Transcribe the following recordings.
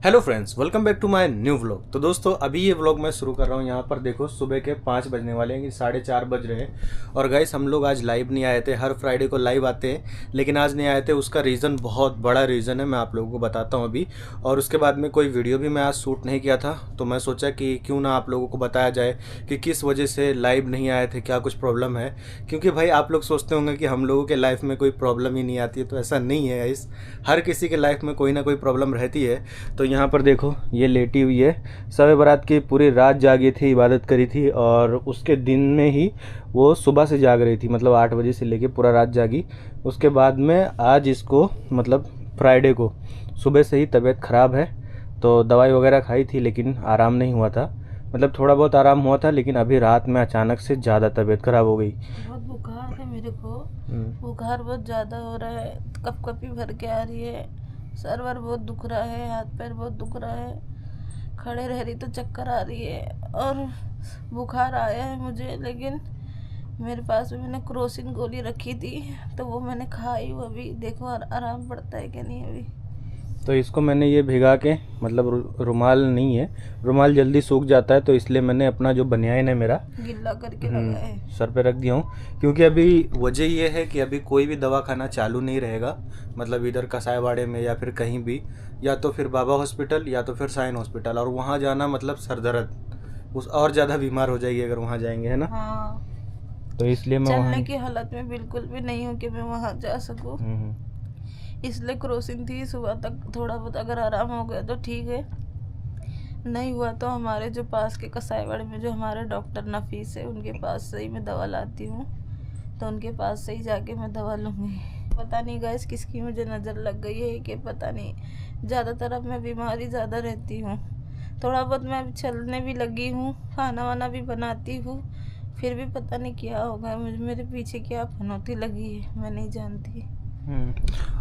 Hello friends, welcome back to my new vlog. तो दोस्तों अभी ये व्लॉग मैं शुरू कर रहा हूँ। यहाँ पर देखो सुबह के 5 बजने वाले हैं कि 4:30 बज रहे हैं। और गाइस हम लोग आज लाइव नहीं आए थे। हर फ्राइडे को लाइव आते हैं लेकिन आज नहीं आए थे। उसका रीज़न बहुत बड़ा रीज़न है, मैं आप लोगों को बताता हूँ अभी। और उसके बाद में कोई वीडियो भी मैं आज शूट नहीं किया था, तो मैं सोचा कि क्यों ना आप लोगों को बताया जाए कि किस वजह से लाइव नहीं आए थे, क्या कुछ प्रॉब्लम है। क्योंकि भाई आप लोग सोचते होंगे कि हम लोगों के लाइफ में कोई प्रॉब्लम ही नहीं आती है, तो ऐसा नहीं है गाइस। हर किसी के लाइफ में कोई ना कोई प्रॉब्लम रहती है। तो यहाँ पर देखो ये लेटी हुई है, शब बारात की पूरी रात जागी थी, इबादत करी थी। और उसके दिन में ही वो सुबह से जाग रही थी, मतलब 8 बजे से लेके पूरा रात जागी। उसके बाद में आज इसको मतलब फ्राइडे को सुबह से ही तबीयत ख़राब है, तो दवाई वगैरह खाई थी लेकिन आराम नहीं हुआ था। मतलब थोड़ा बहुत आराम हुआ था, लेकिन अभी रात में अचानक से ज़्यादा तबीयत ख़राब हो गई। बहुत बुखार है मेरे को। बुखार बहुत ज़्यादा हो रहा है, कपकपी भर के आ रही है, सर वर बहुत दुख रहा है, हाथ पैर बहुत दुख रहा है, खड़े रह रही तो चक्कर आ रही है और बुखार आया है मुझे। लेकिन मेरे पास में मैंने क्रोसिन गोली रखी थी तो वो मैंने खाई। वो अभी देखो आराम पड़ता है कि नहीं। अभी तो इसको मैंने ये भिगा के, मतलब रुमाल नहीं है, रुमाल जल्दी सूख जाता है, तो इसलिए मैंने अपना जो बनियान है मेरा गिल्ला करके लगा है, सर पे रख दिया हूँ। क्योंकि अभी वजह ये है कि अभी कोई भी दवाखाना चालू नहीं रहेगा, मतलब इधर कसाईवाड़े में या फिर कहीं भी, या तो फिर बाबा हॉस्पिटल या तो फिर साइन हॉस्पिटल। और वहाँ जाना मतलब सर दर्द, उस और ज़्यादा बीमार हो जाएगी अगर वहाँ जाएंगे, है ना। हाँ। तो इसलिए मैं चलने वहाँ की हालत में बिल्कुल भी नहीं हूँ कि मैं वहाँ जा सकूँ, इसलिए क्रोसिन थी। सुबह तक थोड़ा बहुत अगर आराम हो गया तो ठीक है, नहीं हुआ तो हमारे जो पास के कसाईवाड़े में जो हमारे डॉक्टर नफीस है उनके पास से ही मैं दवा लाती हूँ, तो उनके पास से ही जाके मैं दवा लूँगी। पता नहीं गैस किसकी मुझे नज़र लग गई है कि पता नहीं, ज़्यादातर अब मैं बीमारी ज़्यादा रहती हूँ। थोड़ा बहुत मैं अब चलने भी लगी हूँ, खाना वाना भी बनाती हूँ, फिर भी पता नहीं क्या होगा मुझे, मेरे पीछे क्या फनौती लगी है मैं नहीं जानती।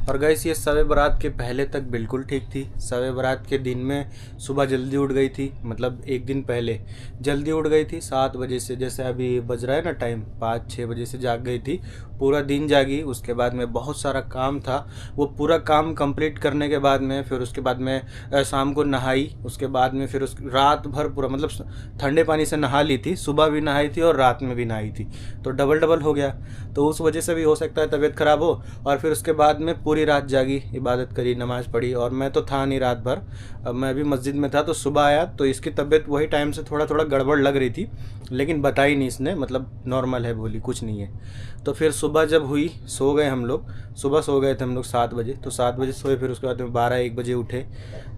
और गैस ये शब बारात के पहले तक बिल्कुल ठीक थी। शब बारात के दिन में सुबह जल्दी उठ गई थी, मतलब एक दिन पहले जल्दी उठ गई थी 7 बजे से। जैसे अभी बज रहा है ना टाइम, 5-6 बजे से जाग गई थी, पूरा दिन जागी। उसके बाद में बहुत सारा काम था, वो पूरा काम कंप्लीट करने के बाद में फिर उसके बाद में शाम को नहाई। उसके बाद में फिर उस रात भर पूरा मतलब ठंडे पानी से नहा ली थी, सुबह भी नहाई थी और रात में भी नहाई थी, तो डबल डबल हो गया। तो उस वजह से भी हो सकता है तबीयत ख़राब हो। और फिर उसके बाद में पूरी रात जागी, इबादत करी, नमाज़ पढ़ी। और मैं तो था नहीं रात भर, अब मैं भी मस्जिद में था, तो सुबह आया तो इसकी तबीयत वही टाइम से थोड़ा थोड़ा गड़बड़ लग रही थी, लेकिन बताई नहीं इसने, मतलब नॉर्मल है बोली, कुछ नहीं है। तो फिर सुबह जब हुई, सो गए हम लोग। सुबह सो गए थे हम लोग 7 बजे, तो 7 बजे सोए, फिर उसके बाद में 12-1 बजे उठे।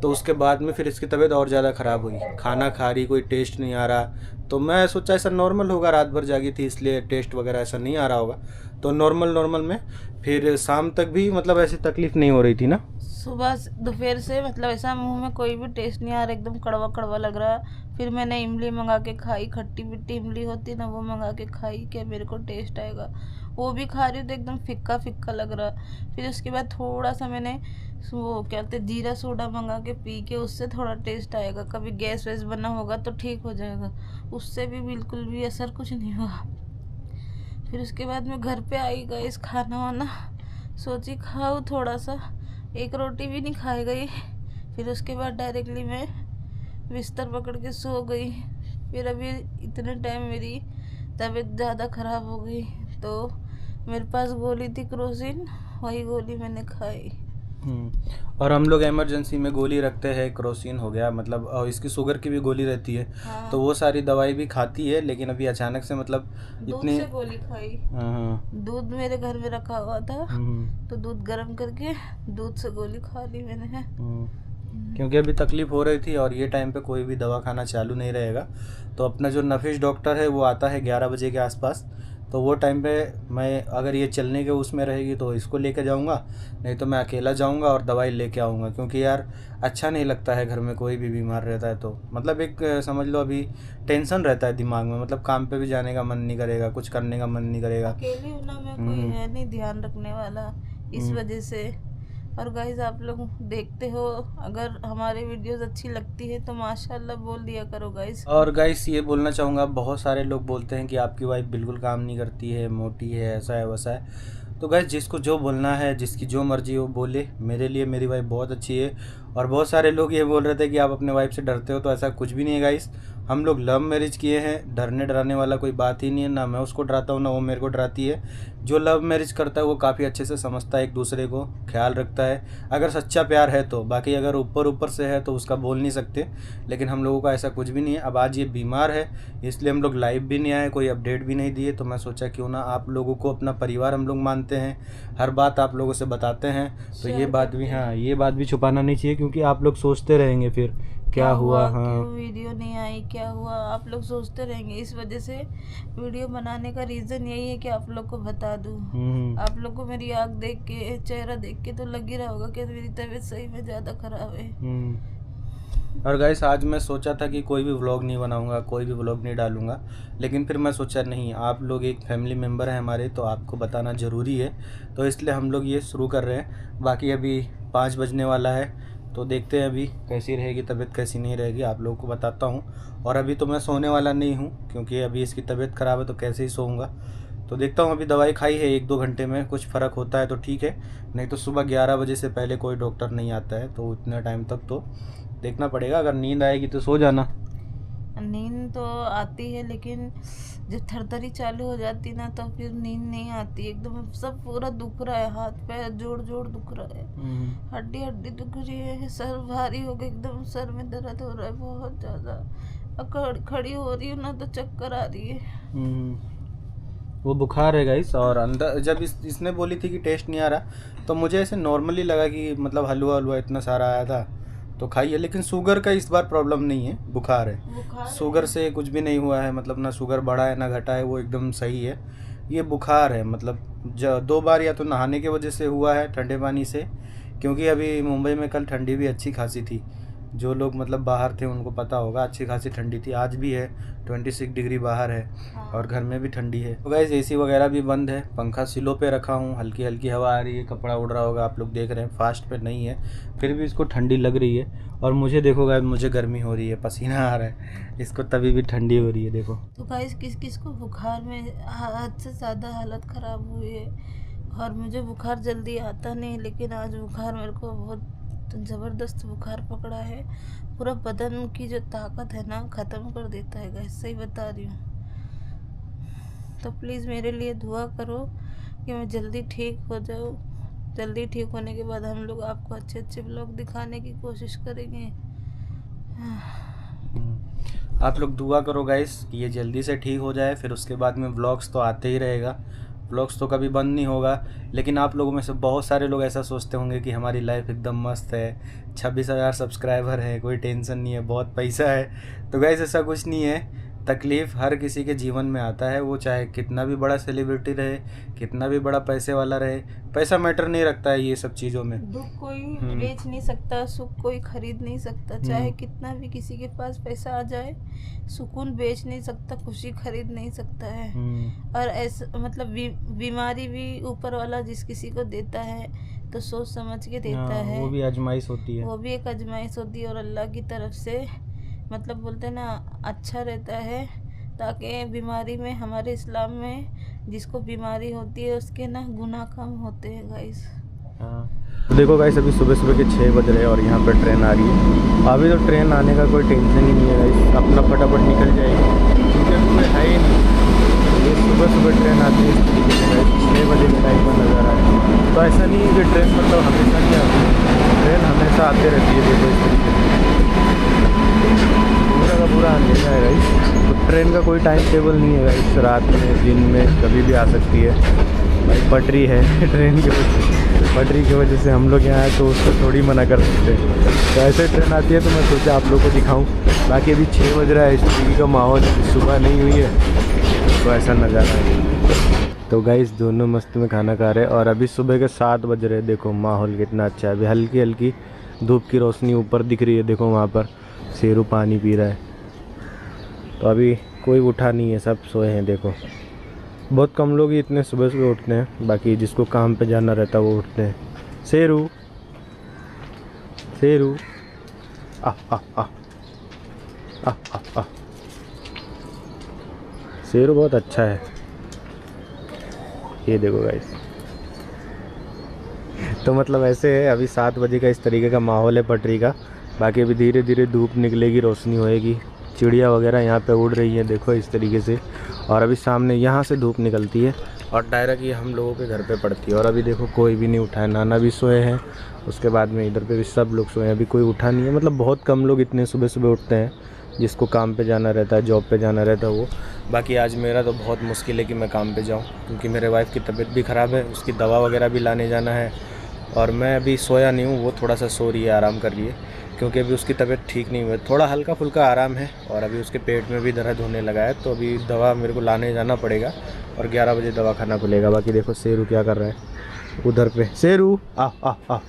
तो उसके बाद में फिर इसकी तबीयत और ज़्यादा ख़राब हुई, खाना खा रही, कोई टेस्ट नहीं आ रहा। तो मैं सोचा ऐसा नॉर्मल होगा, रात भर जागी थी इसलिए टेस्ट वगैरह ऐसा नहीं आ रहा होगा, तो नॉर्मल में। फिर शाम तक भी मतलब ऐसी तकलीफ़ नहीं हो रही थी ना। सुबह दोपहर से मतलब ऐसा मुंह में कोई भी टेस्ट नहीं आ रहा, एकदम कड़वा कड़वा लग रहा। फिर मैंने इमली मंगा के खाई, खट्टी मिट्टी इमली होती ना, वो मंगा के खाई कि मेरे को टेस्ट आएगा। वो भी खा रही हूँ तो एकदम फिक्का फिक्का लग रहा। फिर उसके बाद थोड़ा सा मैंने वो क्या कहते जीरा सोडा मंगा के पी के, उससे थोड़ा टेस्ट आएगा, कभी गैस वैस बना होगा तो ठीक हो जाएगा। उससे भी बिल्कुल भी असर कुछ नहीं हुआ। फिर उसके बाद मैं घर पे आई गई, इस खाना वाना सोची खाऊँ थोड़ा सा, एक रोटी भी नहीं खाई गई। फिर उसके बाद डायरेक्टली मैं बिस्तर पकड़ के सो गई। फिर अभी इतने टाइम मेरी तबीयत ज़्यादा ख़राब हो गई, तो मेरे पास गोली थी क्रोसिन, वही गोली मैंने खाई। और हम लोग इमरजेंसी में गोली रखते हैं, क्रोसिन हो गया मतलब, और इसकी शुगर की भी गोली रहती है। हाँ। तो वो सारी दवाई भी खाती है, लेकिन अभी अचानक से मतलब दूध इतनी से गोली खाई। हाँ, दूध मेरे घर में रखा हुआ था, तो दूध गर्म करके दूध से गोली खा ली मैंने। क्योंकि अभी तकलीफ़ हो रही थी और ये टाइम पे कोई भी दवाखाना चालू नहीं रहेगा। तो अपना जो नफीस डॉक्टर है वो आता है 11 बजे के आसपास, तो वो टाइम पे मैं अगर ये चलने के उसमें रहेगी तो इसको लेके जाऊंगा, नहीं तो मैं अकेला जाऊंगा और दवाई लेके आऊँगा। क्योंकि यार अच्छा नहीं लगता है घर में कोई भी बीमार रहता है, तो मतलब एक समझ लो अभी टेंशन रहता है दिमाग में, मतलब काम पे भी जाने का मन नहीं करेगा, कुछ करने का मन नहीं करेगा। अकेली हूँ ना मैं, कोई है नहीं ध्यान रखने वाला, इस वजह से। और गाइस आप लोग देखते हो, अगर हमारे वीडियोस अच्छी लगती है तो माशाल्लाह बोल दिया करो गाइस। और गाइस ये बोलना चाहूँगा, बहुत सारे लोग बोलते हैं कि आपकी वाइफ बिल्कुल काम नहीं करती है, मोटी है, ऐसा है वैसा है। तो गाइस जिसको जो बोलना है, जिसकी जो मर्जी हो बोले। मेरे लिए मेरी वाइफ बहुत अच्छी है और बहुत सारे लोग ये बोल रहे थे कि आप अपने वाइफ से डरते हो, तो ऐसा कुछ भी नहीं है गाइस। हम लोग लव मैरिज किए हैं, डरने डराने वाला कोई बात ही नहीं है। ना मैं उसको डराता हूँ ना वो मेरे को डराती है। जो लव मैरिज करता है वो काफ़ी अच्छे से समझता है, एक दूसरे को ख्याल रखता है, अगर सच्चा प्यार है तो। बाकी अगर ऊपर ऊपर से है तो उसका बोल नहीं सकते, लेकिन हम लोगों का ऐसा कुछ भी नहीं है। अब आज ये बीमार है इसलिए हम लोग लाइव भी नहीं आए, कोई अपडेट भी नहीं दिए, तो मैं सोचा क्यों ना आप लोगों को, अपना परिवार हम लोग मानते हैं, हर बात आप लोगों से बताते हैं, तो ये बात भी, हाँ ये बात भी छुपाना नहीं चाहिए, क्योंकि आप लोग सोचते रहेंगे फिर क्या हुआ। हाँ क्यों वीडियो नहीं आई, क्या हुआ, आप लोग सोचते रहेंगे। इस वजह से वीडियो बनाने का रीज़न यही है कि आप लोग को बता दूं। आप लोग को मेरी आँख देख के, चेहरा देख के तो लग ही रहा होगा कि मेरी तबीयत सही में ज़्यादा ख़राब है। और गाइस आज मैं सोचा था कि कोई भी व्लॉग नहीं बनाऊंगा, कोई भी व्लॉग नहीं डालूंगा, लेकिन फिर मैं सोचा नहीं, आप लोग एक फैमिली मेम्बर हैं हमारे, तो आपको बताना ज़रूरी है, तो इसलिए हम लोग ये शुरू कर रहे हैं। बाकी अभी 5 बजने वाला है, तो देखते हैं अभी कैसी रहेगी तबीयत, कैसी नहीं रहेगी, आप लोगों को बताता हूँ। और अभी तो मैं सोने वाला नहीं हूँ, क्योंकि अभी इसकी तबीयत ख़राब है, तो कैसे ही सोऊंगा। तो देखता हूँ, अभी दवाई खाई है, 1-2 घंटे में कुछ फ़र्क होता है तो ठीक है, नहीं तो सुबह 11 बजे से पहले कोई डॉक्टर नहीं आता है, तो उतने टाइम तक तो देखना पड़ेगा। अगर नींद आएगी तो सो जाना। नींद तो आती है, लेकिन जब थरथरी चालू हो जाती ना तो फिर नींद नहीं आती। एकदम सब पूरा दुख रहा है, हाथ पैर जोड़ जोड़ दुख रहा है, हड्डी हड्डी दुख रही है, सर भारी हो गया, एकदम सर में दर्द हो रहा है बहुत ज़्यादा। खड़ी हो रही हूँ ना तो चक्कर आ रही है। वो बुखार है गाइस। और अंदर जब इसने बोली थी कि टेस्ट नहीं आ रहा, तो मुझे ऐसे नॉर्मली लगा कि मतलब हलवा हलवा इतना सारा आया था तो खाइए, लेकिन शुगर का इस बार प्रॉब्लम नहीं है, बुखार है। शुगर से कुछ भी नहीं हुआ है, मतलब ना शुगर बढ़ा है ना घटा है, वो एकदम सही है। ये बुखार है, मतलब 2 बार या तो नहाने की वजह से हुआ है ठंडे पानी से, क्योंकि अभी मुंबई में कल ठंडी भी अच्छी खासी थी। जो लोग मतलब बाहर थे उनको पता होगा, अच्छी खासी ठंडी थी। आज भी है 26 डिग्री बाहर है, और घर में भी ठंडी है। तो गाइस एसी वगैरह भी बंद है, पंखा स्लो पे रखा हूँ, हल्की हल्की हवा आ रही है, कपड़ा उड़ रहा होगा, आप लोग देख रहे हैं, फास्ट पे नहीं है, फिर भी इसको ठंडी लग रही है। और मुझे देखो गाइस, मुझे गर्मी हो रही है, पसीना आ रहा है, इसको तभी भी ठंडी हो रही है, देखो। तो गाइस किस किस को बुखार में हद से ज़्यादा हालत ख़राब हुई है। और मुझे बुखार जल्दी आता नहीं, लेकिन आज बुखार मेरे को बहुत ज़बरदस्त बुखार पकड़ा है, पूरा बदन की जो ताकत है ना ख़त्म कर देता है गाइस, सही बता रही हूँ। तो प्लीज़ मेरे लिए दुआ करो कि मैं जल्दी ठीक हो जाऊँ। जल्दी ठीक होने के बाद हम लोग आपको अच्छे अच्छे ब्लॉग दिखाने की कोशिश करेंगे। आप लोग दुआ करो गाइस कि ये जल्दी से ठीक हो जाए, फिर उसके बाद में व्लॉग्स तो आते ही रहेगा, व्लॉग्स तो कभी बंद नहीं होगा। लेकिन आप लोगों में से बहुत सारे लोग ऐसा सोचते होंगे कि हमारी लाइफ एकदम मस्त है, 26,000 सब्सक्राइबर है, कोई टेंशन नहीं है, बहुत पैसा है। तो गाइस ऐसा कुछ नहीं है, तकलीफ़ हर किसी के जीवन में आता है, वो चाहे कितना भी बड़ा सेलिब्रिटी रहे, कितना भी बड़ा पैसे वाला रहे, पैसा मैटर नहीं रखता है ये सब चीज़ों में। दुख कोई बेच नहीं सकता, सुख कोई खरीद नहीं सकता, चाहे कितना भी किसी के पास पैसा आ जाए, सुकून बेच नहीं सकता, खुशी खरीद नहीं सकता है। और ऐसा मतलब बीमारी भी ऊपर वाला जिस किसी को देता है तो सोच समझ के देता है, वो भी आजमाइश होती है, वो भी एक आजमाइश होती है, और अल्लाह की तरफ से मतलब बोलते हैं ना अच्छा रहता है, ताकि बीमारी में, हमारे इस्लाम में जिसको बीमारी होती है उसके ना गुनाह कम होते हैं गाइस। देखो गाइस अभी सुबह सुबह के 6 बज रहे हैं और यहाँ पर ट्रेन आ रही है। अभी तो ट्रेन आने का कोई टेंशन ही नहीं है गाइस, अपना फटाफट निकल जाएगी, क्योंकि अभी कोई है ही नहीं। ये सुबह सुबह ट्रेन आती है इस तरीके से गाइस, 6 बजे के टाइम पर नज़र आ रहा है। तो ऐसा नहीं है कि ट्रेन मतलब हमेशा नहीं आती है, ट्रेन हमेशा आते रहती है। देखो इस तरीके से पूरा का पूरा अंधेरा है गाइस, तो ट्रेन का कोई टाइम टेबल नहीं है गाइस, रात में दिन में कभी भी आ सकती है। भाई पटरी है ट्रेन की पटरी की वजह से हम लोग यहाँ आए, तो उसको थोड़ी मना कर सकते हैं। तो ऐसे ट्रेन आती है तो मैं सोचा आप लोग को दिखाऊं। बाकी अभी 6 बज रहा है, इस तरीके का माहौल, सुबह नहीं हुई है तो ऐसा नज़ारा है। तो गाइस दोनों मस्त में खाना खा रहे हैं, और अभी सुबह के 7 बज रहे हैं। देखो माहौल कितना अच्छा है, अभी हल्की हल्की धूप की रोशनी ऊपर दिख रही है, देखो वहाँ पर शेरू पानी पी रहा है। तो अभी कोई उठा नहीं है, सब सोए हैं। देखो बहुत कम लोग ही इतने सुबह सुबह उठते हैं, बाकी जिसको काम पे जाना रहता है वो उठते हैं। शेरू शेरू आ आ आ आ आ आ शेरू बहुत अच्छा है। ये देखो गाइस तो मतलब ऐसे है, अभी 7 बजे का इस तरीके का माहौल है पटरी का। बाकी अभी धीरे धीरे धूप निकलेगी, रोशनी होएगी, चिड़िया वगैरह यहाँ पे उड़ रही है देखो इस तरीके से। और अभी सामने यहाँ से धूप निकलती है और डायरेक्ट ये हम लोगों के घर पे पड़ती है। और अभी देखो कोई भी नहीं उठा है, नाना भी सोए हैं, उसके बाद में इधर पे भी सब लोग सोए हैं, अभी कोई उठा नहीं है। मतलब बहुत कम लोग इतने सुबह सुबह उठते हैं, जिसको काम पे जाना रहता है, जॉब पे जाना रहता है वो। बाकी आज मेरा तो बहुत मुश्किल है कि मैं काम पे जाऊँ, क्योंकि मेरे वाइफ की तबीयत भी ख़राब है, उसकी दवा वगैरह भी लाने जाना है। और मैं अभी सोया नहीं हूँ, वो थोड़ा सा सो रही है, आराम कर रही है, क्योंकि अभी उसकी तबीयत ठीक नहीं हुई है, थोड़ा हल्का फुल्का आराम है। और अभी उसके पेट में भी दर्द होने लगा है, तो अभी दवा मेरे को लाने जाना पड़ेगा और 11 बजे दवा खाना खुलेगा। बाकी देखो शेरू क्या कर रहा है उधर पे, शेरू आ आ आ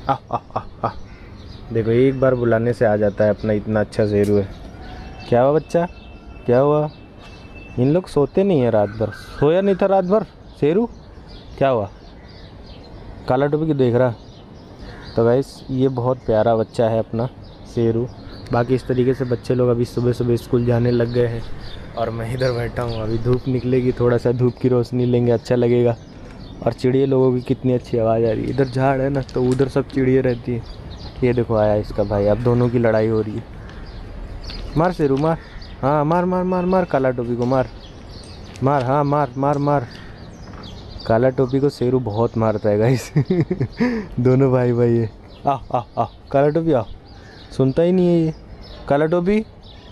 आ आ आ आ। देखो एक बार बुलाने से आ जाता है अपना, इतना अच्छा शेरू है। क्या हुआ बच्चा, क्या हुआ? इन लोग सोते नहीं है रात भर, सोया नहीं था रात भर शेरू, क्या हुआ? काला टोपी की देख रहा। तो गाइस ये बहुत प्यारा बच्चा है अपना शेरू। बाकी इस तरीके से बच्चे लोग अभी सुबह सुबह स्कूल जाने लग गए हैं और मैं इधर बैठा हूँ। अभी धूप निकलेगी, थोड़ा सा धूप की रोशनी लेंगे, अच्छा लगेगा। और चिड़िया लोगों की कितनी अच्छी आवाज़ आ रही है। इधर झाड़ है ना, तो उधर सब चिड़िया रहती है। ये देखो आया इसका भाई, अब दोनों की लड़ाई हो रही है। मार शेरू मार, हाँ मार मार मार मार, काला टोपी को मार मार, हाँ मार मार मार। काला टोपी को शेरू बहुत मारता है गाइस दोनों भाई भाई है। आ आ आ काला टोपी आ, सुनता ही नहीं है ये काला टोपी।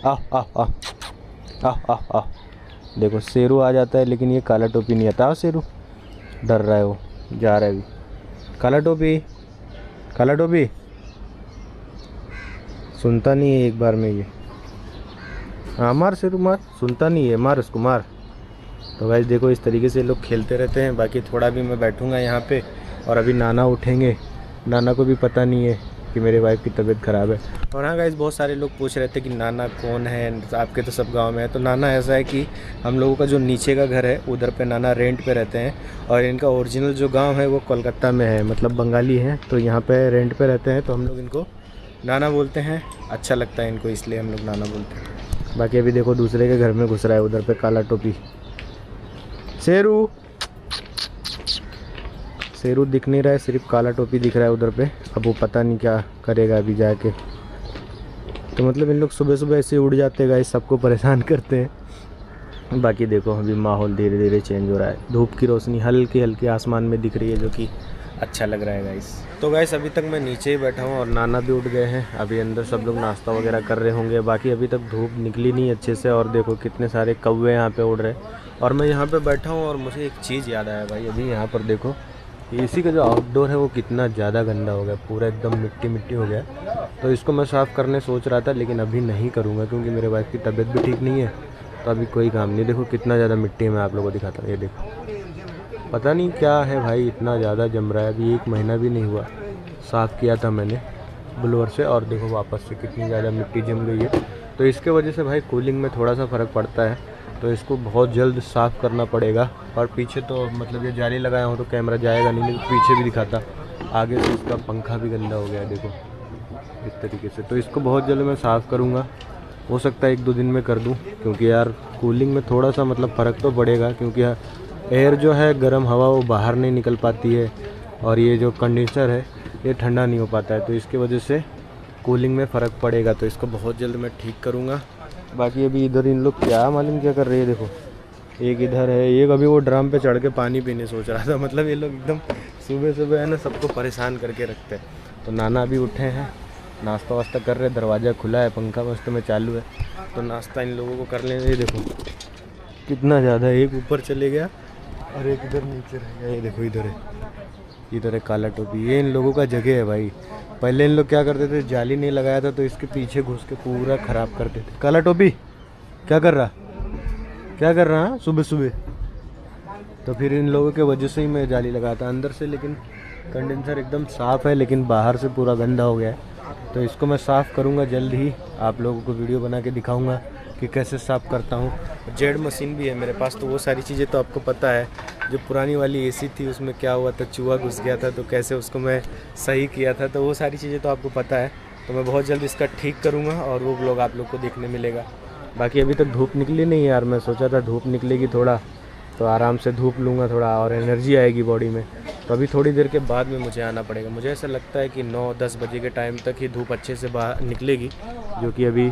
आ आ आ आ आ आ। देखो शेरू आ जाता है, लेकिन ये काला टोपी नहीं आता। शेरू डर रहा है, वो जा रहा है अभी। काला टोपी, काला टोपी सुनता नहीं है एक बार में ये। हाँ मार शेरू मार, सुनता नहीं है, मार उसको मार। तो गाइस देखो इस तरीके से लोग खेलते रहते हैं। बाकी थोड़ा भी मैं बैठूंगा यहाँ पे, और अभी नाना उठेंगे। नाना को भी पता नहीं है कि मेरे वाइफ की तबीयत ख़राब है। और हाँ गाइस, बहुत सारे लोग पूछ रहे थे कि नाना कौन है, आपके तो सब गांव में है। तो नाना ऐसा है कि हम लोगों का जो नीचे का घर है उधर पे नाना रेंट पे रहते हैं, और इनका ओरिजिनल जो गाँव है वो कोलकाता में है, मतलब बंगाली है। तो यहाँ पर रेंट पर रहते हैं, तो हम लोग इनको नाना बोलते हैं। अच्छा लगता है इनको, इसलिए हम लोग नाना बोलते हैं। बाकी अभी देखो दूसरे के घर में घुस रहा है उधर पे काला टोपी। शेरू, शेरू दिख नहीं रहा है, सिर्फ काला टोपी दिख रहा है उधर पे। अब वो पता नहीं क्या करेगा अभी जाके। तो मतलब इन लोग सुबह सुबह ऐसे उड़ जाते हैं गाइस, सबको परेशान करते हैं। बाकी देखो अभी माहौल धीरे धीरे चेंज हो रहा है, धूप की रोशनी हल्की हल्की आसमान में दिख रही है, जो कि अच्छा लग रहा है गाइस। तो गाइस अभी तक मैं नीचे ही बैठा हूँ और नाना भी उठ गए हैं। अभी अंदर सब लोग नाश्ता वगैरह कर रहे होंगे। बाकी अभी तक धूप निकली नहीं अच्छे से, और देखो कितने सारे कौवे यहाँ पे उड़ रहे हैं। और मैं यहाँ पे बैठा हूँ और मुझे एक चीज़ याद आया भाई। अभी यहाँ पर देखो एसी का जो आउटडोर है वो कितना ज़्यादा गंदा हो गया, पूरा एकदम मिट्टी मिट्टी हो गया। तो इसको मैं साफ़ करने सोच रहा था, लेकिन अभी नहीं करूँगा, क्योंकि मेरे वाइफ की तबीयत भी ठीक नहीं है। तो अभी कोई काम नहीं। देखो कितना ज़्यादा मिट्टी है, मैं आप लोगों को दिखाता हूँ। ये देखो पता नहीं क्या है भाई, इतना ज़्यादा जम रहा है। अभी 1 महीना भी नहीं हुआ, साफ़ किया था मैंने ब्लोअर से, और देखो वापस से कितनी ज़्यादा मिट्टी जम गई है। तो इसके वजह से भाई कूलिंग में थोड़ा सा फ़र्क पड़ता है। तो इसको बहुत जल्द साफ़ करना पड़ेगा। और पीछे तो मतलब ये जाली लगाया हूँ तो कैमरा जाएगा नहीं, तो पीछे भी दिखाता। आगे से इसका पंखा भी गंदा हो गया है देखो इस तरीके से। तो इसको बहुत जल्द मैं साफ़ करूँगा, हो सकता है 1-2 दिन में कर दूँ, क्योंकि यार कूलिंग में थोड़ा सा मतलब फ़र्क तो पड़ेगा। क्योंकि एयर जो है गर्म हवा वो बाहर नहीं निकल पाती है, और ये जो कंडेंसर है ये ठंडा नहीं हो पाता है, तो इसकी वजह से कूलिंग में फ़र्क पड़ेगा। तो इसको बहुत जल्द मैं ठीक करूँगा। बाकी अभी इधर इन लोग क्या मालूम क्या कर रहे हैं। देखो एक इधर है, एक अभी वो ड्रम पे चढ़ के पानी पीने सोच रहा था। मतलब ये लोग एकदम सुबह सुबह है ना, सबको परेशान करके रखते हैं। तो नाना अभी उठे हैं, नाश्ता वास्ता कर रहे हैं, दरवाज़ा खुला है, पंखा मस्त में चालू है। तो नाश्ता इन लोगों को कर लेंगे। ये देखो कितना ज़्यादा, एक ऊपर चले गया और एक इधर नीचे रह गया। ये देखो इधर है काला टोपी। ये इन लोगों का जगह है भाई। पहले इन लोग क्या करते थे, जाली नहीं लगाया था तो इसके पीछे घुस के पूरा ख़राब करते थे। काला टोपी क्या कर रहा सुबह सुबह। तो फिर इन लोगों के वजह से ही मैं जाली लगाता अंदर से। लेकिन कंडेंसर एकदम साफ़ है, लेकिन बाहर से पूरा गंदा हो गया है। तो इसको मैं साफ़ करूँगा जल्द ही, आप लोगों को वीडियो बना के दिखाऊँगा कि कैसे साफ़ करता हूँ। जेड मशीन भी है मेरे पास, तो वो सारी चीज़ें तो आपको पता है। जो पुरानी वाली एसी थी उसमें क्या हुआ था, चूहा घुस गया था, तो कैसे उसको मैं सही किया था, तो वो सारी चीज़ें तो आपको पता है। तो मैं बहुत जल्द इसका ठीक करूँगा और वो ब्लॉग आप लोग को देखने मिलेगा। बाकी अभी तक धूप निकली नहीं यार, मैं सोचा था धूप निकलेगी थोड़ा तो आराम से धूप लूँगा थोड़ा, और एनर्जी आएगी बॉडी में। तो अभी थोड़ी देर के बाद में मुझे आना पड़ेगा। मुझे ऐसा लगता है कि 9-10 बजे के टाइम तक ही धूप अच्छे से बाहर निकलेगी, जो कि अभी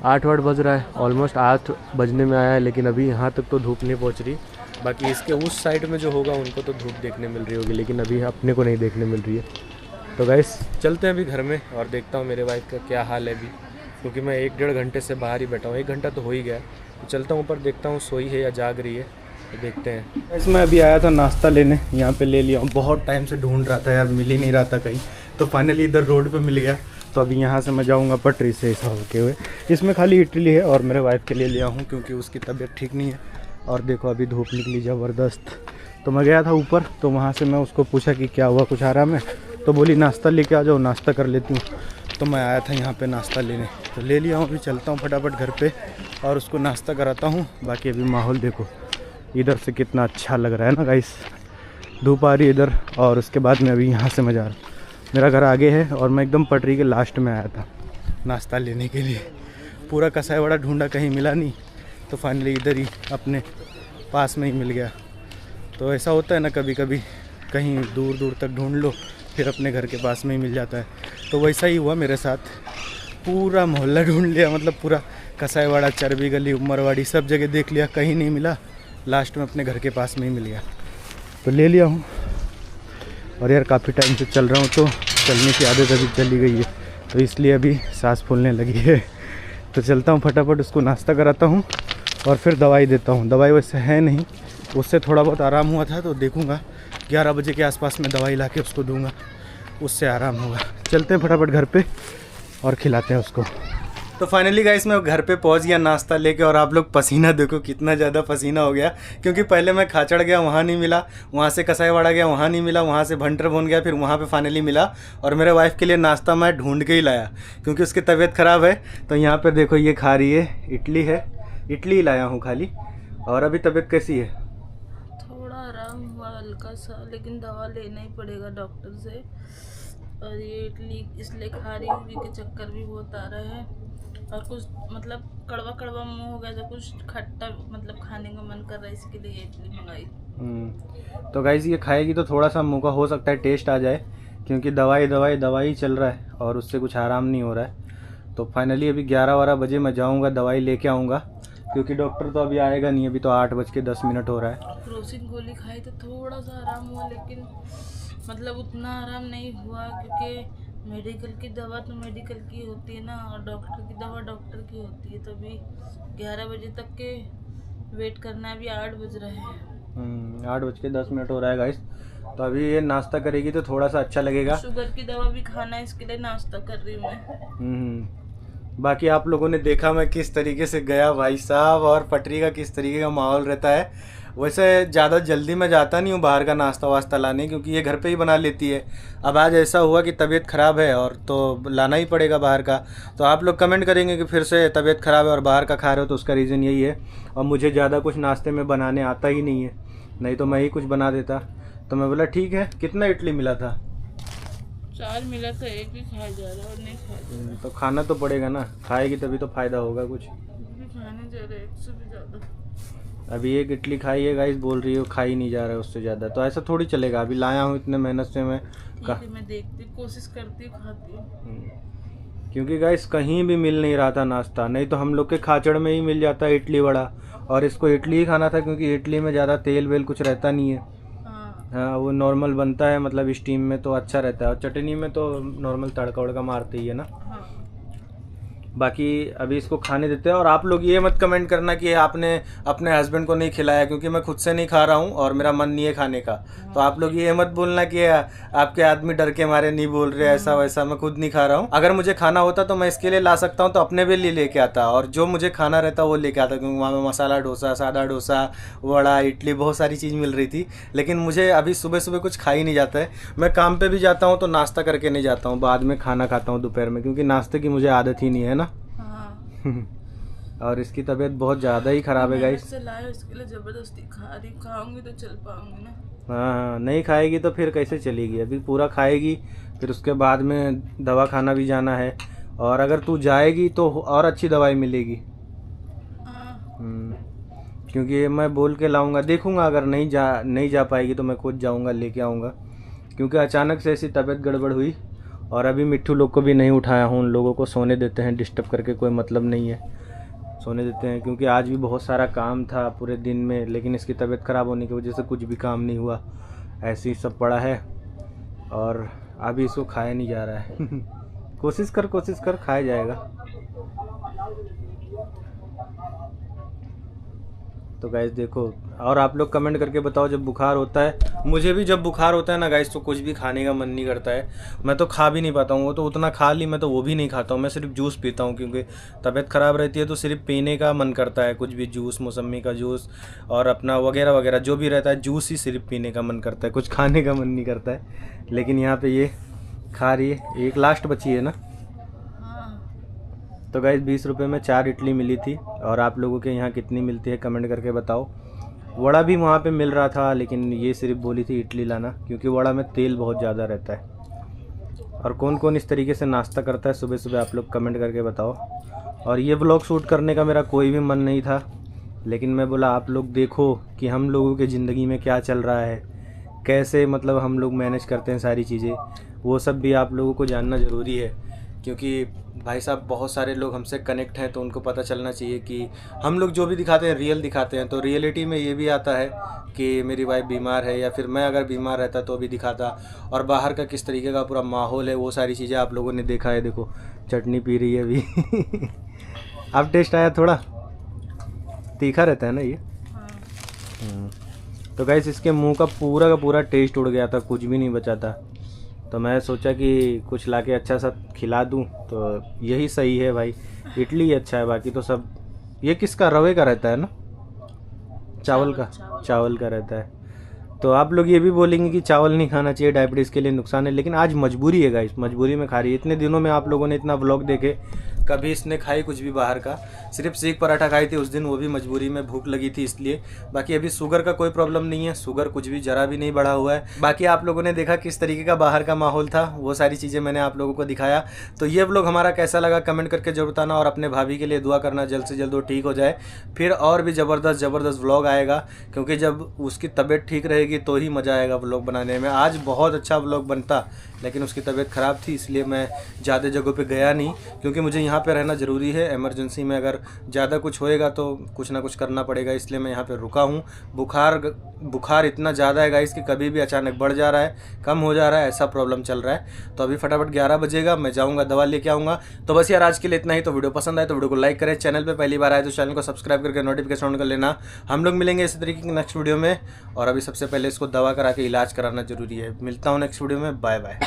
8 बज रहा है, ऑलमोस्ट 8 बजने में आया है, लेकिन अभी यहाँ तक तो धूप नहीं पहुँच रही। बाकी इसके उस साइड में जो होगा उनको तो धूप देखने मिल रही होगी, लेकिन अभी अपने को नहीं देखने मिल रही है। तो गाइस चलते हैं अभी घर में और देखता हूँ मेरे वाइफ का क्या हाल है अभी, क्योंकि मैं 1-1.5 घंटे से बाहर ही बैठा हूँ। 1 घंटा तो हो ही गया। तो चलता हूँ ऊपर, देखता हूँ सोई है या जाग रही है, तो देखते हैं। इसमें अभी आया था नाश्ता लेने, यहाँ पे ले लिया हूँ। बहुत टाइम से ढूंढ रहा था यार, मिल ही नहीं रहा था कहीं, तो फाइनली इधर रोड पे मिल गया। तो अभी यहाँ से मैं जाऊँगा पटरी से ऐसा होके हुए। इसमें खाली इडली है और मेरे वाइफ के लिए लिया हूँ क्योंकि उसकी तबीयत ठीक नहीं है। और देखो अभी धूप निकली ज़बरदस्त। तो मैं गया था ऊपर, तो वहाँ से मैं उसको पूछा कि क्या हुआ, कुछ आराम है? तो बोली नाश्ता लेके आ जाओ, नाश्ता कर लेती हूँ। तो मैं आया था यहाँ पे नाश्ता लेने, तो ले लिया हूँ। अभी चलता हूँ फटाफट घर पे और उसको नाश्ता कराता हूँ। बाकी अभी माहौल देखो इधर से कितना अच्छा लग रहा है ना गाइस, धूप आ रही है इधर। और उसके बाद में अभी यहाँ से मैं जा रहा हूँ, मेरा घर आगे है और मैं एकदम पटरी के लास्ट में आया था नाश्ता लेने के लिए। पूरा कसाई वाला ढूंढा, कहीं मिला नहीं, तो फाइनली इधर ही अपने पास में ही मिल गया। तो ऐसा होता है ना कभी कभी, कहीं दूर दूर तक ढूंढ लो फिर अपने घर के पास में ही मिल जाता है। तो वैसा ही हुआ मेरे साथ, पूरा मोहल्ला ढूंढ लिया, मतलब पूरा कसाईवाड़ा, चरबी गली, उमरवाड़ी सब जगह देख लिया, कहीं नहीं मिला। लास्ट में अपने घर के पास में ही मिल गया, तो ले लिया हूँ। और यार काफ़ी टाइम से चल रहा हूँ तो चलने की आदत अभी चली गई है, तो इसलिए अभी सांस फूलने लगी है। तो चलता हूँ फटाफट, उसको नाश्ता कराता हूँ और फिर दवाई देता हूँ। दवाई वैसे है नहीं, उससे थोड़ा बहुत आराम हुआ था, तो देखूँगा 11 बजे के आसपास में दवाई ला के उसको दूँगा, उससे आराम होगा। चलते हैं फटाफट घर पे और खिलाते हैं उसको। तो फाइनली गाइस मैं घर पे पहुंच गया नाश्ता लेके, और आप लोग पसीना देखो कितना ज़्यादा पसीना हो गया, क्योंकि पहले मैं खाचड़ गया, वहाँ नहीं मिला, वहाँ से कसाईवाड़ा गया, वहाँ नहीं मिला, वहाँ से भंटर बोन गया, फिर वहाँ पे फाइनली मिला। और मेरे वाइफ के लिए नाश्ता मैं ढूंढ के ही लाया, क्योंकि उसकी तबीयत ख़राब है। तो यहाँ पर देखो ये खा रही है, इडली है, इडली लाया हूँ खाली। और अभी तबीयत कैसी है? थोड़ा आराम हुआ हल्का सा, लेकिन दवा लेना ही पड़ेगा डॉक्टर से। और ये इडली इसलिए खा रही हूँ क्योंकि चक्कर भी बहुत आ रहा है, और कुछ मतलब कड़वा कड़वा मुंह हो गया, तो कुछ खट्टा मतलब खाने का मन कर रहा है, इसके लिए इडली मंगाई। तो गाइस ये खाएगी तो थोड़ा सा मुँह का हो सकता है टेस्ट आ जाए, क्योंकि दवाई चल रहा है और उससे कुछ आराम नहीं हो रहा है। तो फाइनली अभी 11-12 बजे मैं जाऊँगा, दवाई लेके आऊँगा, क्योंकि डॉक्टर तो अभी आएगा नहीं, अभी तो 8:10 हो रहा है। क्रोसिन गोली खाई तो थोड़ा सा आराम हुआ, लेकिन मतलब उतना आराम नहीं हुआ, क्योंकि मेडिकल की दवा तो मेडिकल की होती है ना, और डॉक्टर की दवा डॉक्टर की होती है। तो अभी 11 बजे तक के वेट करना है, अभी 8 बज रहे हैं। 8:10 हो रहा है गाइस। तो अभी ये नाश्ता करेगी तो थोड़ा सा अच्छा लगेगा। शुगर की दवा भी खाना है, इसके लिए नाश्ता कर रही हूँ मैं। बाकी आप लोगों ने देखा मैं किस तरीके से गया भाई साहब, और पटरी का किस तरीके का माहौल रहता है। वैसे ज़्यादा जल्दी मैं जाता नहीं हूँ बाहर का नाश्ता वास्ता लाने, क्योंकि ये घर पे ही बना लेती है। अब आज ऐसा हुआ कि तबीयत ख़राब है और तो लाना ही पड़ेगा बाहर का। तो आप लोग कमेंट करेंगे कि फिर से तबीयत ख़राब है और बाहर का खा रहे हो, तो उसका रीज़न यही है। और मुझे ज़्यादा कुछ नाश्ते में बनाने आता ही नहीं है, नहीं तो मैं ही कुछ बना देता। तो मैं बोला ठीक है। कितना इडली मिला था? 4 मिला था, एक ही खाया जा रहा और नहीं खाया। तो खाना तो पड़ेगा ना, खाएगी तभी तो फ़ायदा होगा कुछ। खाने जा रहा है 100 भी ज़्यादा। अभी एक इडली खाई है गाइस, बोल रही हो खाई नहीं जा रहा है उससे ज़्यादा, तो ऐसा थोड़ी चलेगा। अभी लाया हूँ इतने मेहनत से मैं मैं देखती कोशिश करती हूँ, खाती हूँ। क्योंकि गाइस कहीं भी मिल नहीं रहा था नाश्ता, नहीं तो हम लोग के खाचड़ में ही मिल जाता है इडली वड़ा। और इसको इडली ही खाना था, क्योंकि इडली में ज़्यादा तेल वेल कुछ रहता नहीं है। हाँ वो नॉर्मल बनता है, मतलब स्टीम में तो अच्छा रहता है, और चटनी में तो नॉर्मल तड़का वड़का मारते ही है ना। बाकी अभी इसको खाने देते हैं। और आप लोग ये मत कमेंट करना कि आपने अपने हस्बैंड को नहीं खिलाया, क्योंकि मैं खुद से नहीं खा रहा हूँ और मेरा मन नहीं है खाने का। तो आप लोग ये मत बोलना कि आपके आदमी डर के मारे नहीं बोल रहे, ऐसा वैसा। मैं खुद नहीं खा रहा हूँ। अगर मुझे खाना होता तो मैं इसके लिए ला सकता हूँ, तो अपने भी लिए लेके आता, और जो मुझे खाना रहता वो लेके आता, क्योंकि वहाँ में मसाला डोसा, सादा डोसा, वड़ा, इडली, बहुत सारी चीज़ मिल रही थी। लेकिन मुझे अभी सुबह सुबह कुछ खा ही नहीं जाता है। मैं काम पे भी जाता हूँ तो नाश्ता करके नहीं जाता हूँ, बाद में खाना खाता हूँ दोपहर में, क्योंकि नाश्ते की मुझे आदत ही नहीं है ना। और इसकी तबीयत बहुत ज़्यादा ही ख़राब है गाइस। इसके लिए ज़बरदस्ती खा रही, खाऊंगी तो चल पाऊंगी ना। हाँ, नहीं खाएगी तो फिर कैसे चलेगी। अभी पूरा खाएगी, फिर उसके बाद में दवा खाना भी जाना है, और अगर तू जाएगी तो और अच्छी दवाई मिलेगी। क्योंकि ये मैं बोल के लाऊंगा, देखूंगा अगर नहीं जा पाएगी तो मैं खुद जाऊंगा लेके आऊँगा, क्योंकि अचानक से ऐसी तबीयत गड़बड़ हुई। और अभी मिट्ठू लोग को भी नहीं उठाया हूँ, उन लोगों को सोने देते हैं, डिस्टर्ब करके कोई मतलब नहीं है, सोने देते हैं, क्योंकि आज भी बहुत सारा काम था पूरे दिन में, लेकिन इसकी तबीयत ख़राब होने की वजह से कुछ भी काम नहीं हुआ, ऐसे ही सब पड़ा है और अभी इसको खाया नहीं जा रहा है। कोशिश कर खाया जाएगा। तो गाइस देखो, और आप लोग कमेंट करके बताओ, जब बुखार होता है, मुझे भी जब बुखार होता है ना गाइस, तो कुछ भी खाने का मन नहीं करता है, मैं तो खा भी नहीं पाता हूँ। वो तो उतना खा ली, मैं तो वो भी नहीं खाता हूँ, मैं सिर्फ जूस पीता हूँ, क्योंकि तबीयत ख़राब रहती है तो सिर्फ पीने का मन करता है, कुछ भी जूस, मौसमी का जूस और अपना वगैरह वगैरह जो भी रहता है, जूस ही सिर्फ पीने का मन करता है, कुछ खाने का मन नहीं करता है। लेकिन यहाँ पर ये खा रही है, एक लास्ट बची है ना। तो गाइस 20 रुपये में 4 इडली मिली थी, और आप लोगों के यहाँ कितनी मिलती है कमेंट करके बताओ। वड़ा भी वहाँ पे मिल रहा था, लेकिन ये सिर्फ बोली थी इडली लाना, क्योंकि वड़ा में तेल बहुत ज़्यादा रहता है। और कौन कौन इस तरीके से नाश्ता करता है सुबह सुबह, आप लोग कमेंट करके बताओ। और ये व्लॉग शूट करने का मेरा कोई भी मन नहीं था, लेकिन मैं बोला आप लोग देखो कि हम लोगों की ज़िंदगी में क्या चल रहा है, कैसे मतलब हम लोग मैनेज करते हैं सारी चीज़ें, वो सब भी आप लोगों को जानना ज़रूरी है। क्योंकि भाई साहब बहुत सारे लोग हमसे कनेक्ट हैं, तो उनको पता चलना चाहिए कि हम लोग जो भी दिखाते हैं रियल दिखाते हैं। तो रियलिटी में ये भी आता है कि मेरी वाइफ बीमार है, या फिर मैं अगर बीमार रहता तो भी दिखाता, और बाहर का किस तरीके का पूरा माहौल है, वो सारी चीज़ें आप लोगों ने देखा है। देखो चटनी पी रही है अभी। अब टेस्ट आया, थोड़ा तीखा रहता है ना ये। तो गाइस इसके मुंह का पूरा टेस्ट उड़ गया था, कुछ भी नहीं बचा था। तो मैं सोचा कि कुछ लाके अच्छा सा खिला दूं, तो यही सही है भाई, इडली अच्छा है, बाकी तो सब। ये किसका, रवे का रहता है ना, चावल का रहता है। तो आप लोग ये भी बोलेंगे कि चावल नहीं खाना चाहिए, डायबिटीज़ के लिए नुकसान है, लेकिन आज मजबूरी है गाइस, मजबूरी में खा रही है। इतने दिनों में आप लोगों ने इतना व्लॉग देखे, कभी इसने खाई कुछ भी बाहर का, सिर्फ सीख पराठा खाई थी उस दिन, वो भी मजबूरी में, भूख लगी थी इसलिए। बाकी अभी शुगर का कोई प्रॉब्लम नहीं है, शुगर कुछ भी जरा भी नहीं बढ़ा हुआ है। बाकी आप लोगों ने देखा किस तरीके का बाहर का माहौल था, वो सारी चीज़ें मैंने आप लोगों को दिखाया। तो ये व्लॉग हमारा कैसा लगा कमेंट करके जरूर बताना, और अपने भाभी के लिए दुआ करना जल्द से जल्द वो ठीक हो जाए, फिर और भी ज़बरदस्त व्लॉग आएगा, क्योंकि जब उसकी तबीयत ठीक रहेगी तो ही मज़ा आएगा व्लॉग बनाने में। आज बहुत अच्छा व्लॉग बनता, लेकिन उसकी तबीयत ख़राब थी, इसलिए मैं ज़्यादा जगहों पे गया नहीं, क्योंकि मुझे यहाँ पे रहना ज़रूरी है। इमरजेंसी में अगर ज़्यादा कुछ होएगा तो कुछ ना कुछ करना पड़ेगा, इसलिए मैं यहाँ पे रुका हूँ। बुखार इतना ज़्यादा है गाइस कि कभी भी अचानक बढ़ जा रहा है, कम हो जा रहा है, ऐसा प्रॉब्लम चल रहा है। तो अभी फटाफट 11 बजेगा, मैं जाऊँगा दवा लेके आऊँगा। तो बस यार आज के लिए इतना ही। तो वीडियो पसंद आए तो वीडियो को लाइक करें, चैनल पर पहली बार आए तो चैनल को सब्सक्राइब करके नोटिफिकेशन ऑन कर लेना। हम लोग मिलेंगे इसी तरीके की नेक्स्ट वीडियो में, और अभी सबसे पहले इसको दवा करा के इलाज कराना जरूरी है। मिलता हूँ नेक्स्ट वीडियो में, बाय बाय।